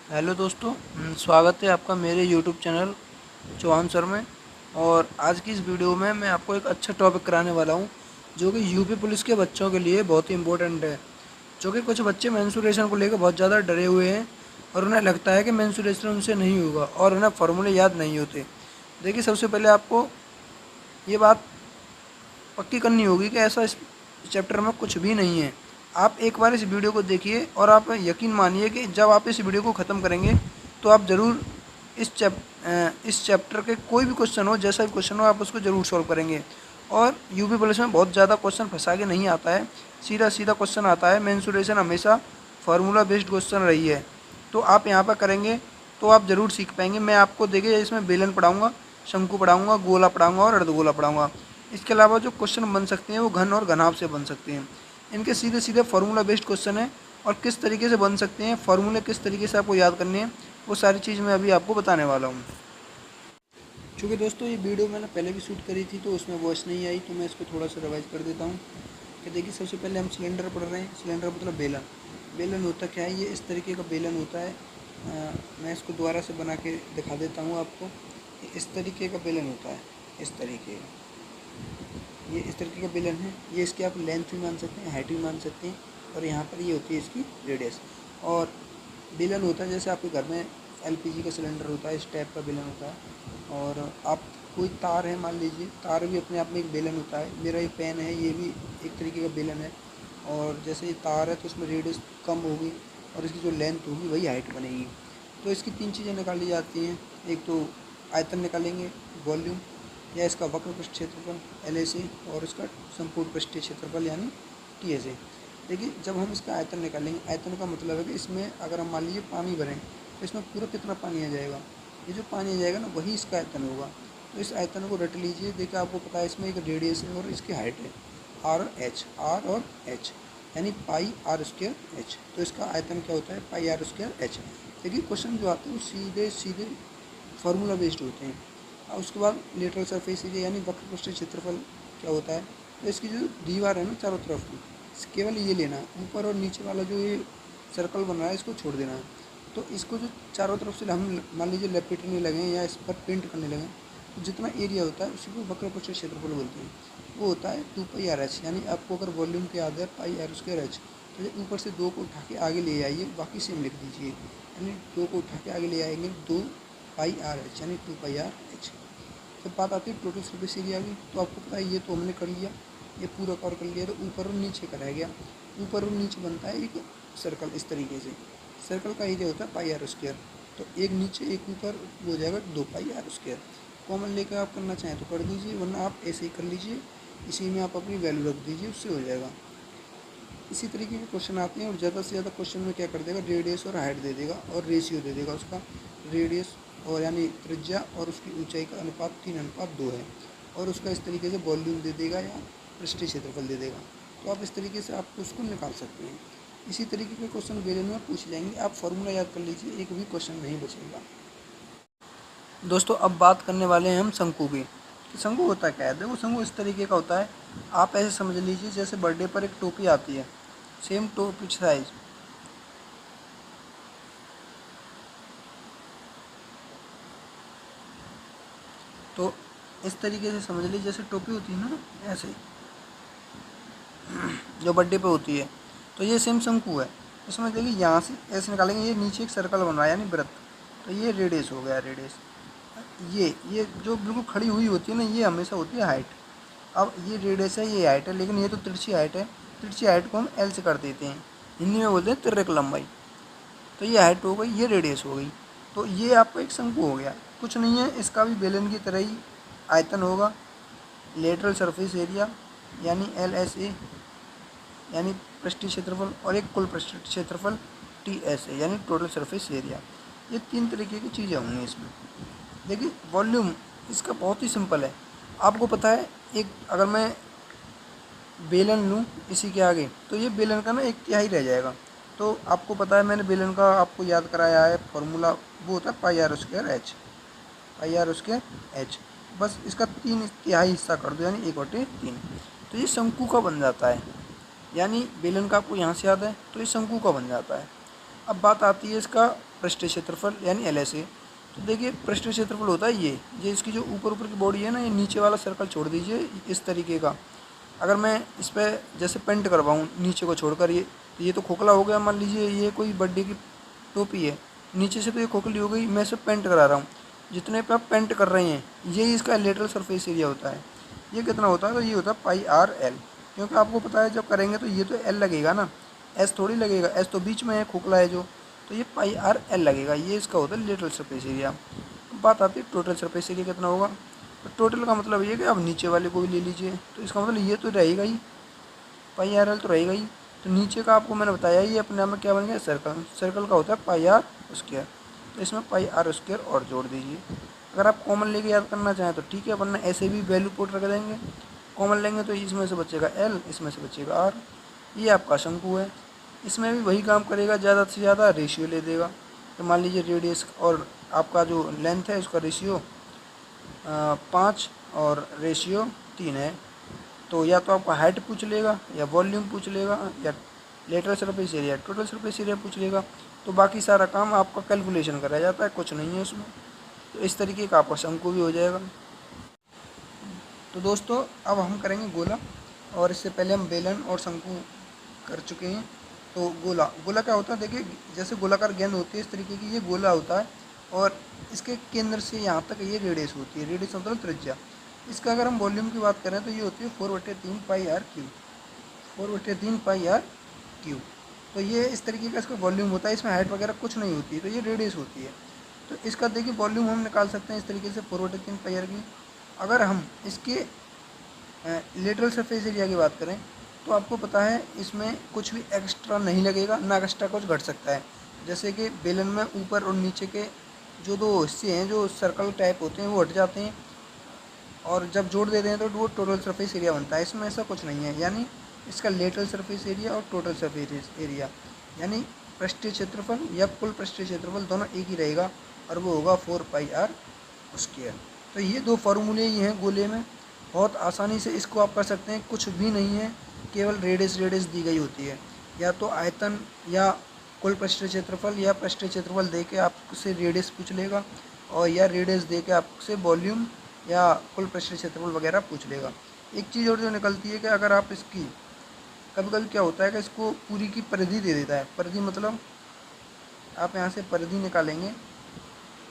Hello दोस्तों, स्वागत है आपका मेरे यूट्यूब चैनल चौहान सर में। और आज की इस वीडियो में मैं आपको एक अच्छा टॉपिक कराने वाला हूं जो कि यूपी पुलिस के बच्चों के लिए बहुत ही इम्पोर्टेंट है। जो कि कुछ बच्चे मेंस्ट्रुएशन को लेकर बहुत ज़्यादा डरे हुए हैं और उन्हें लगता है कि मेंस्ट्रुएशन उनसे नहीं होगा और उन्हें फार्मूले याद नहीं होते। देखिए, सबसे पहले आपको ये बात पक्की करनी होगी कि ऐसा इस चैप्टर में कुछ भी नहीं है। आप एक बार इस वीडियो को देखिए और आप यकीन मानिए कि जब आप इस वीडियो को ख़त्म करेंगे तो आप ज़रूर इस चैप्टर के कोई भी क्वेश्चन हो, जैसा भी क्वेश्चन हो, आप उसको ज़रूर सॉल्व करेंगे। और यूपी पुलिस में बहुत ज़्यादा क्वेश्चन फंसा के नहीं आता है, सीधा सीधा क्वेश्चन आता है। मेंसुरेशन हमेशा फार्मूला बेस्ड क्वेश्चन रही है, तो आप यहाँ पर करेंगे तो आप ज़रूर सीख पाएंगे। मैं आपको देखिए इसमें बेलन पढ़ाऊँगा, शंकु पढ़ाऊँगा, गोला पढ़ाऊँगा और अर्धगोला पढ़ाऊँगा। इसके अलावा जो क्वेश्चन बन सकते हैं वो घन और घनाभ से बन सकते हैं। इनके सीधे सीधे फार्मूला बेस्ड क्वेश्चन है और किस तरीके से बन सकते हैं, फार्मूले किस तरीके से आपको याद करने हैं, वो सारी चीज़ मैं अभी आपको बताने वाला हूँ। चूँकि दोस्तों ये वीडियो मैंने पहले भी शूट करी थी तो उसमें वॉइस नहीं आई, तो मैं इसको थोड़ा सा रिवाइज कर देता हूँ। कि देखिए, सबसे पहले हम सिलेंडर पढ़ रहे हैं। सिलेंडर मतलब बेलन। बेलन होता क्या है? ये इस तरीके का बेलन होता है। मैं इसको दोबारा से बना के दिखा देता हूँ आपको। इस तरीके का बेलन होता है, इस तरीके का। ये इस तरीके का बेलन है। ये इसकी आप लेंथ भी मान सकते हैं, हाइट भी मान सकते हैं। और यहाँ पर ये होती है इसकी रेडियस। और बेलन होता है जैसे आपके घर में एलपीजी का सिलेंडर होता है, इस टाइप का बेलन होता है। और आप कोई तार है, मान लीजिए, तार भी अपने आप में एक बेलन होता है। मेरा ये पेन है, ये भी एक तरीके का बेलन है। और जैसे ये तार है तो उसमें रेडियस कम होगी और इसकी जो लेंथ होगी वही हाइट बनेगी। तो इसकी तीन चीज़ें निकाली जाती हैं। एक तो आयतन निकालेंगे, वॉल्यूम, या इसका वक्र पृष्ठ क्षेत्रफल LAC, और इसका संपूर्ण पृष्ठीय क्षेत्रफल यानी TSA। देखिए, जब हम इसका आयतन निकालेंगे, आयतन का मतलब है कि इसमें अगर हम मान लीजिए पानी भरें तो इसमें पूरा कितना पानी आ जाएगा। ये जो पानी आ जाएगा ना, वही इसका आयतन होगा। तो इस आयतन को रट लीजिए। देखिए, आपको पता है इसमें एक रेडियस है और इसकी हाइट है R और H, यानी पाई आर स्क्वायर एच। तो इसका आयतन क्या होता है? Pi R square H. देखिए, क्वेश्चन जो आते हैं वो सीधे सीधे फार्मूला बेस्ड होते हैं। और उसके बाद लेटरल सरफेस एरिया यानी वक्र पृष्ठीय क्षेत्रफल क्या होता है? तो इसकी जो दीवार है ना चारों तरफ की, केवल ये लेना है। ऊपर और नीचे वाला जो ये सर्कल बन रहा है इसको छोड़ देना है। तो इसको जो चारों तरफ से हम मान लीजिए लपेटने लगे या इस पर पेंट करने लगे, तो जितना एरिया होता है उसी को वक्र पृष्ठीय क्षेत्रफल बोलते हैं। वो होता है 2πRH। यानी आपको अगर वॉल्यूम के याद है पाई आर स्क्वायर एच, तो ऊपर से 2 को उठा के आगे ले आइए, बाकी सेम लिख दीजिए। यानी 2 को उठा के आगे ले आएंगे 2πRH यानी 2πRH। जब बात आती है टोटल सरफेस एरिया की, तो आपको पता है ये तो हमने कर लिया, ये पूरा कवर कर लिया। तो ऊपर और नीचे का रह गया। ऊपर और नीचे बनता है एक सर्कल। इस तरीके से सर्कल का एरिया होता है पाई आर स्क्वायर। तो एक नीचे एक ऊपर हो जाएगा 2πR²। कॉमन लेकर आप करना चाहें तो कर दीजिए, वरना आप ऐसे ही कर लीजिए। इसी में आप अपनी वैल्यू रख दीजिए, उससे हो जाएगा। इसी तरीके के क्वेश्चन आते हैं और ज़्यादा से ज़्यादा क्वेश्चन में क्या कर देगा? रेडियस और हाइट दे देगा और रेशियो दे देगा उसका। रेडियस और यानी त्रिज्या और उसकी ऊंचाई का अनुपात 3:2 है। और उसका इस तरीके से वॉल्यूम दे देगा या पृष्ठीय क्षेत्रफल दे देगा। तो आप इस तरीके से आप उसको निकाल सकते हैं। इसी तरीके के क्वेश्चन बेलन में पूछ जाएंगे। आप फॉर्मूला याद कर लीजिए, एक भी क्वेश्चन नहीं बचेगा। दोस्तों, अब बात करने वाले हैं हम शंकु की। कि शंकु होता क्या है? देखो, शंकु इस तरीके का होता है। आप ऐसे समझ लीजिए जैसे बर्थडे पर एक टोपी आती है, सेम टोपी साइज। तो इस तरीके से समझ लीजिए जैसे टोपी होती है ना, ऐसे जो बर्थडे पे होती है। तो ये सेम शंकु है। तो समझ लीजिए यहाँ से ऐसे निकालेंगे, ये नीचे एक सर्कल बन रहा है यानी वृत्त। तो ये रेडियस हो गया, रेडियस। ये जो बिल्कुल खड़ी हुई होती है ना, ये हमेशा होती है हाइट। अब ये रेडियस है, ये हाइट है, लेकिन ये तो तिरछी हाइट है। तिरछी हाइट को हम L से कर देते हैं, हिंदी में बोलते हैं तिर्यक लंबाई। तो ये हाइट हो गई, ये रेडियस हो गई। तो ये आपका एक शंकु हो गया। कुछ नहीं है, इसका भी बेलन की तरह ही आयतन होगा। लेटरल सरफेस एरिया यानी LSA यानी पृष्ठीय क्षेत्रफल, और एक कुल पृष्ठीय क्षेत्रफल TSA यानी टोटल सरफेस एरिया। ये तीन तरीके की चीज़ें होंगी इसमें। देखिए, वॉल्यूम इसका बहुत ही सिंपल है। आपको पता है, एक अगर मैं बेलन लूँ इसी के आगे, तो ये बेलन का ना एक तिहाई रह जाएगा। तो आपको पता है, मैंने बेलन का आपको याद कराया है फॉर्मूला, वो होता है pi R square H. Pi R square H. बस इसका 3/3 हिस्सा कर दो, यानी 1/3। तो ये शंकु का बन जाता है। यानी बेलन का आपको यहाँ से याद है, तो ये शंकु का बन जाता है। अब बात आती है इसका पृष्ठीय क्षेत्रफल यानी LSA। तो देखिए पृष्ठीय क्षेत्रफल होता है ये इसकी जो ऊपर ऊपर की बॉडी है ना, ये नीचे वाला सर्कल छोड़ दीजिए इस तरीके का। अगर मैं इस पर जैसे पेंट करवाऊँ नीचे को छोड़कर, ये तो खोखला हो गया। मान लीजिए ये कोई बर्थडे की टोपी है, नीचे से तो ये खोखली हो गई, मैं इसे पेंट करा रहा हूँ। जितने पे आप पेंट कर रहे हैं यही इसका लेटरल सरफेस एरिया होता है। ये कितना होता है? तो ये होता है πr/l। क्योंकि आपको पता है जब करेंगे तो ये तो l लगेगा ना, s थोड़ी लगेगा, s तो बीच में है, खोखला है जो, तो ये πr/l लगेगा। ये इसका होता है लेटरल सरफेस एरिया। बात आती है टोटल सरफेस एरिया कितना होगा। तो टोटल का मतलब ये कि आप नीचे वाले को भी ले लीजिए, तो इसका मतलब ये तो रहेगा ही, πr/l तो रहेगा ही। तो नीचे का आपको मैंने बताया ये अपने आप में क्या बन गया, सर्कल। सर्कल का होता है πr², तो इसमें πr² और जोड़ दीजिए। अगर आप कॉमन लेके याद करना चाहें तो ठीक है, वरना ऐसे भी वैल्यू पुट रख देंगे। कॉमन लेंगे तो इसमें से बचेगा l, इसमें से बचेगा r। ये आपका शंकु है, इसमें भी वही काम करेगा, ज़्यादा से ज़्यादा रेशियो ले देगा। तो मान लीजिए रेडियस और आपका जो लेंथ है उसका रेशियो 5 और रेशियो 3 है। तो या तो आपका हाइट पूछ लेगा, या वॉल्यूम पूछ लेगा, या lateral surface area, total surface area पूछ लेगा। तो बाकी सारा काम आपका कैलकुलेशन कराया जाता है, कुछ नहीं है उसमें। तो इस तरीके का आपका शंकु भी हो जाएगा। तो दोस्तों अब हम करेंगे गोला, और इससे पहले हम बेलन और शंकु कर चुके हैं। तो गोला, गोला क्या होता है? देखिए जैसे गोलाकार गेंद होती है इस तरीके की ये गोला होता है, और इसके केंद्र से यहाँ तक ये रेडियस होती है। रेडियस मतलब त्रिज्या। इसका अगर हम वॉल्यूम की बात करें तो ये होती है 4/3 πr³। 4/3 πr³। तो ये इस तरीके का इसका वॉल्यूम होता है। इसमें हाइट वगैरह कुछ नहीं होती है, तो ये रेडियस होती है। तो इसका देखिए वॉल्यूम हम निकाल सकते हैं इस तरीके से 4/3 πr³। अगर हम इसके लेटरल सरफेस एरिया की बात करें तो आपको पता है इसमें कुछ भी एक्स्ट्रा नहीं लगेगा, ना एक्स्ट्रा कुछ घट सकता है। जैसे कि बेलन में ऊपर और नीचे के जो दो हिस्से हैं जो सर्कल टाइप होते हैं वो हट जाते हैं, और जब जोड़ देते हैं तो वो टोटल सरफेस एरिया बनता है। इसमें ऐसा कुछ नहीं है, यानी इसका लेटरल सरफेस एरिया और टोटल सरफेस एरिया यानी पृष्ठीय क्षेत्रफल या कुल पृष्ठीय क्षेत्रफल दोनों एक ही रहेगा, और वो होगा 4πr²। तो ये दो फार्मूले ही हैं गोले में, बहुत आसानी से इसको आप कर सकते हैं। कुछ भी नहीं है, केवल रेडियस दी गई होती है। या तो आयतन या कुल पृष्ठीय क्षेत्रफल या पृष्ठीय क्षेत्रफल दे के आपसे रेडियस पूछ लेगा, और या रेडियस दे के आपसे वॉल्यूम या कुल पृष्ठीय क्षेत्रफल वगैरह पूछ लेगा। एक चीज़ और जो निकलती है कि अगर आप इसकी कभी कभी क्या होता है कि इसको पूरी की परिधि दे देता है। परिधि मतलब आप यहाँ से परिधि निकालेंगे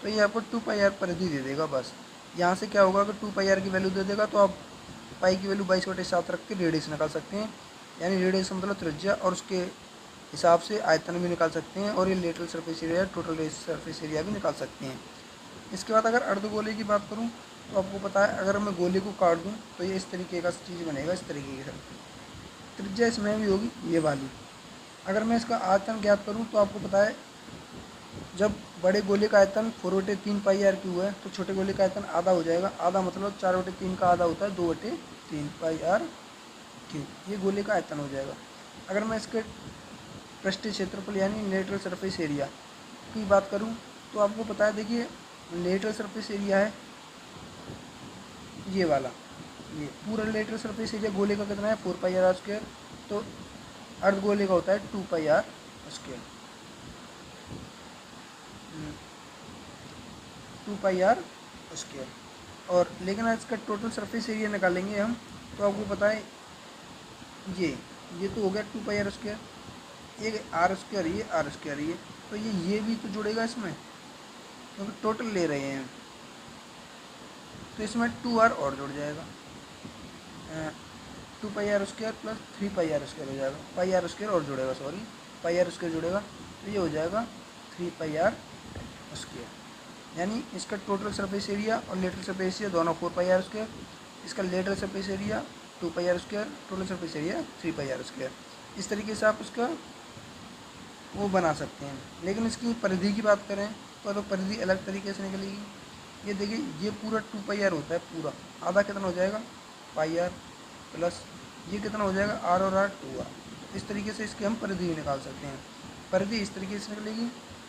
तो ये आपको 2πr परिधि दे देगा। बस यहाँ से क्या होगा कि 2πr की वैल्यू दे देगा, तो आप पाई की वैल्यू 22/7 रख के रेडियस निकाल सकते हैं। यानी रेडियस मतलब त्रिज्या, और उसके हिसाब से आयतन भी निकाल सकते हैं, और ये lateral surface area total surface area भी निकाल सकते हैं। इसके बाद अगर अर्धगोले की बात करूँ तो आपको पता है अगर मैं गोले को काट दूँ तो ये इस तरीके का चीज़ बनेगा, इस तरीके की त्रिज्या इसमें भी होगी ये वाली। अगर मैं इसका आयतन ज्ञात करूँ तो आपको पता है जब बड़े गोले का आयतन 4/3 πr³ है तो छोटे गोले का आयतन आधा हो जाएगा। आधा मतलब 4/3 का आधा होता है 2/3 πr³। ये गोले का आयतन हो जाएगा। अगर मैं इसके पृष्ठीय क्षेत्रफल यानी लेटरल सरफेस एरिया की बात करूं तो आपको पता है, देखिए लेटरल सरफेस एरिया है ये वाला, ये पूरा लेटरल सरफेस एरिया गोले का कितना है 4πr²। तो अर्धगोले का होता है 2πr²। 2πr²। और लेकिन इसका टोटल सरफेस एरिया निकालेंगे हम तो आपको पता है ये तो हो गया 2πr², ये r², ये r², ये तो ये भी तो जुड़ेगा इसमें, क्योंकि टोटल ले रहे हैं तो इसमें 2r और जुड़ जाएगा। 2πr² प्लस 3πr² हो जाएगा। πr² और जुड़ेगा, सॉरी πr² जुड़ेगा, तो ये हो जाएगा 3πr²। यानी इसका टोटल सरफेस एरिया और लेटरल सरफेस एरिया दोनों 4πr²। इसका lateral surface area 2πr², total surface area 3πr²। इस तरीके से आप उसका वो बना सकते हैं। लेकिन इसकी परिधि की बात करें तो परिधि अलग तरीके से निकलेगी। ये देखिए ये पूरा 2πr होता है, पूरा आधा कितना हो जाएगा πr प्लस ये कितना हो जाएगा r और r 2r। इस तरीके से इसकी हम परिधि भी निकाल सकते हैं। परिधि इस तरीके से निकलेगी,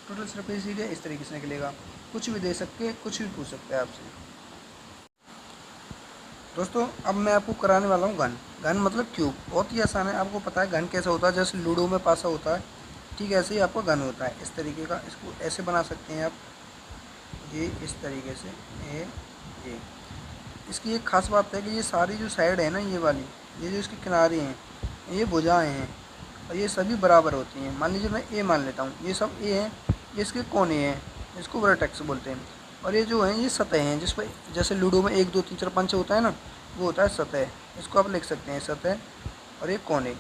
टोटल सरफेस एरिया इस तरीके से निकलेगा। कुछ भी दे सकते, कुछ भी पूछ सकते हैं आपसे। दोस्तों अब मैं आपको कराने वाला हूँ घन। घन मतलब क्यूब, बहुत ही आसान है। आपको पता है घन कैसा होता है, जैसे लूडो में पासा होता है ठीक है, ऐसे ही आपका घन होता है इस तरीके का। इसको ऐसे बना सकते हैं आप, ये इस तरीके से ये। इसकी एक खास बात है कि ये सारी जो साइड है ना, ये वाली, ये जो इसके किनारे हैं, ये भुजाएं हैं और ये सभी बराबर होती हैं। मान लीजिए मैं ए मान लेता हूँ, ये सब ए हैं, ये इसके कोने हैं, इसको वर्टेक्स बोलते हैं। और ये जो हैं ये सतह हैं, जिस पर जैसे लूडो में 1 2 3 4 5 होता है ना, वो होता है सतह। इसको आप लिख सकते हैं सतह। और ये कोने,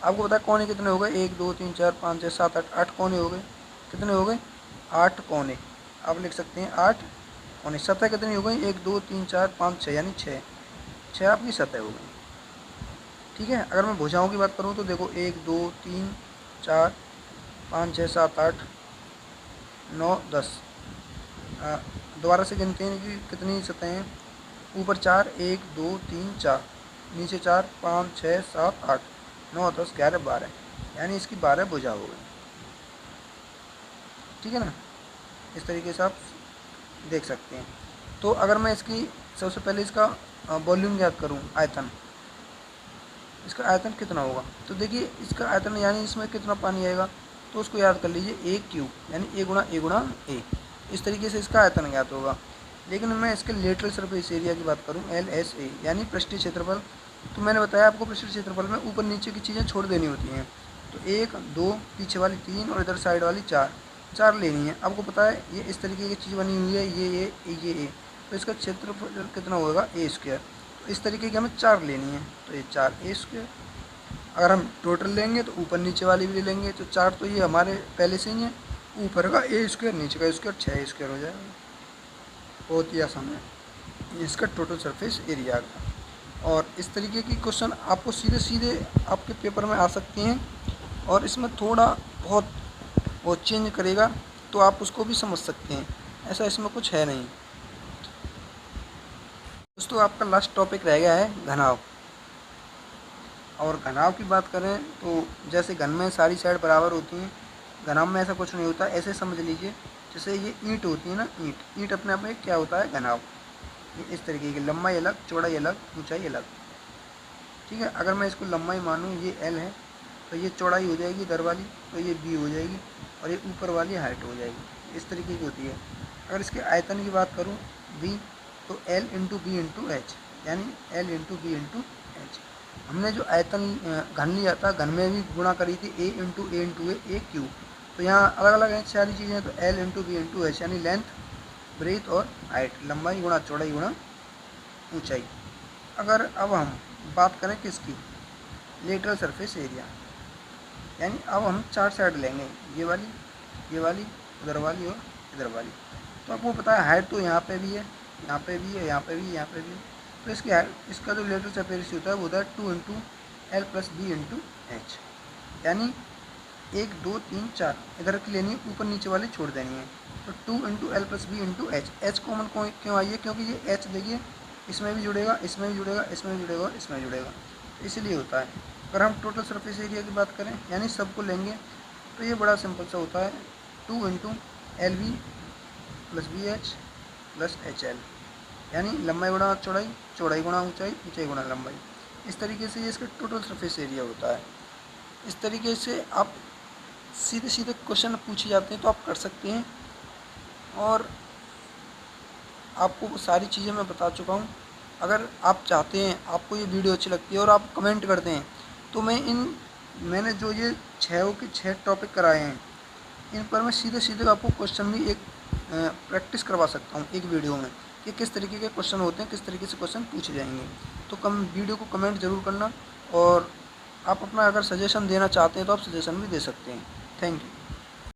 आपको पता है कोने कितने हो गए, 1 2 3 4 5 6 7 8, 8 कोने हो गए। कितने हो गए, 8 कोने। आप लिख सकते हैं 8 कोने। सतह कितनी हो गई, 1 2 3 4 5 6, यानी 6 आपकी सतह हो गई। ठीक है, अगर मैं भुजाओं की बात करूँ तो देखो 1 2 3 4 5 6 7 8 9 10। दोबारा से गिनते हैं कि कितनी सतह हैं। ऊपर 4, 1 2 3 4, नीचे 4 5 6 7 8 9 10 11 12, यानी इसकी 12 भुजा हो गई। ठीक है ना, इस तरीके से आप देख सकते हैं। तो अगर मैं इसकी सबसे पहले इसका वॉल्यूम याद करूं, आयतन, इसका आयतन कितना होगा, तो देखिए इसका आयतन यानी इसमें कितना पानी आएगा, तो उसको याद कर लीजिए, ए क्यूब, यानी ए गुणा ए। इस तरीके से इसका आयतन ज्ञात होगा। लेकिन मैं इसके लेटरल सरफेस एरिया की बात करूं, LSA, यानी पृष्ठीय क्षेत्रफल, तो मैंने बताया आपको पृष्ठीय क्षेत्रफल में ऊपर नीचे की चीज़ें छोड़ देनी होती हैं। तो 1 2, पीछे वाली 3 और इधर साइड वाली 4 लेनी है। आपको पता है ये इस तरीके की चीज़ बनी हुई है, ये, तो इसका क्षेत्रफल कितना होगा, A²। तो इस तरीके की हमें 4 लेनी है, तो ये 4A²। अगर हम टोटल लेंगे तो ऊपर नीचे वाली भी ले लेंगे, तो 4 तो ये हमारे पहले से ही है, ऊपर का A², नीचे का A², 6A² हो जाएगा। बहुत ही आसान है इसका टोटल सरफेस एरिया का। और इस तरीके की क्वेश्चन आपको सीधे सीधे आपके पेपर में आ सकते हैं, और इसमें थोड़ा बहुत वो चेंज करेगा तो आप उसको भी समझ सकते हैं, ऐसा इसमें कुछ है नहीं। दोस्तों, आपका लास्ट टॉपिक रह गया है घनाव। और घनाव की बात करें तो जैसे घन में सारी साइड बराबर होती हैं, घनाव में ऐसा कुछ नहीं होता। ऐसे समझ लीजिए जैसे ये ईंट होती है ना, ईंट अपने आप में क्या होता है, घनाव। ये इस तरीके की लंबाई अलग, चौड़ाई अलग, ऊंचाई अलग। ठीक है, अगर मैं इसको लंबाई मानूँ, ये L है, तो ये चौड़ाई हो जाएगी इधर वाली, तो ये B हो जाएगी, और ये ऊपर वाली हाइट हो जाएगी। इस तरीके की होती है। अगर इसके आयतन की बात करूँ B, तो L into B into H, यानी L into B into H. हमने जो आयतन घन लिया था, घन में भी गुणा करी थी, A इंटू ए क्यूब। तो यहाँ अलग अलग हैं सारी चीज़ें, तो L into B into H, यानी लेंथ, ब्रेथ और हाइट, लंबाई गुणा चौड़ाई गुणा ऊंचाई। अगर अब हम बात करें किसकी, लेटरल सरफेस एरिया, यानी अब हम 4 साइड लेंगे, ये वाली, उधर वाली और इधर वाली। तो आपको पता है हाइट तो यहाँ पे भी है, यहाँ पे भी है, यहाँ पे भी, यहाँ पे भी है। तो इसकी इसका जो लेटरल सरफेस होता है वो होता है 2 into L plus B into H, यानी 1 2 3 4 इधर की लेनी है, ऊपर नीचे वाली छोड़ देनी है। तो 2 into L plus B into H. H common क्यों आई है, क्योंकि ये एच देखिए इसमें भी जुड़ेगा, इसमें भी जुड़ेगा, इसमें भी जुड़ेगा और इसमें जुड़ेगा, तो इसलिए होता है। अगर हम टोटल सरफेस एरिया की बात करें, यानी सबको लेंगे, तो ये बड़ा सिंपल सा होता है, 2 into L B plus B H plus H L, यानी लंबाई गुणा चौड़ाई, चौड़ाई गुणा ऊंचाई, ऊंचाई गुणा लंबाई। इस तरीके से ये इसका टोटल सरफेस एरिया होता है। इस तरीके से आप सीधे सीधे क्वेश्चन पूछे जाते हैं तो आप कर सकते हैं। और आपको वो सारी चीज़ें मैं बता चुका हूँ। अगर आप चाहते हैं, आपको ये वीडियो अच्छी लगती है और आप कमेंट करते हैं, तो मैंने जो ये 6 टॉपिक कराए हैं, इन पर मैं सीधे सीधे आपको क्वेश्चन भी एक प्रैक्टिस करवा सकता हूँ एक वीडियो में, कि किस तरीके के क्वेश्चन होते हैं, किस तरीके से क्वेश्चन पूछे जाएंगे। तो वीडियो को कमेंट ज़रूर करना, और आप अपना अगर सजेशन देना चाहते हैं तो आप सजेशन भी दे सकते हैं। Thank you.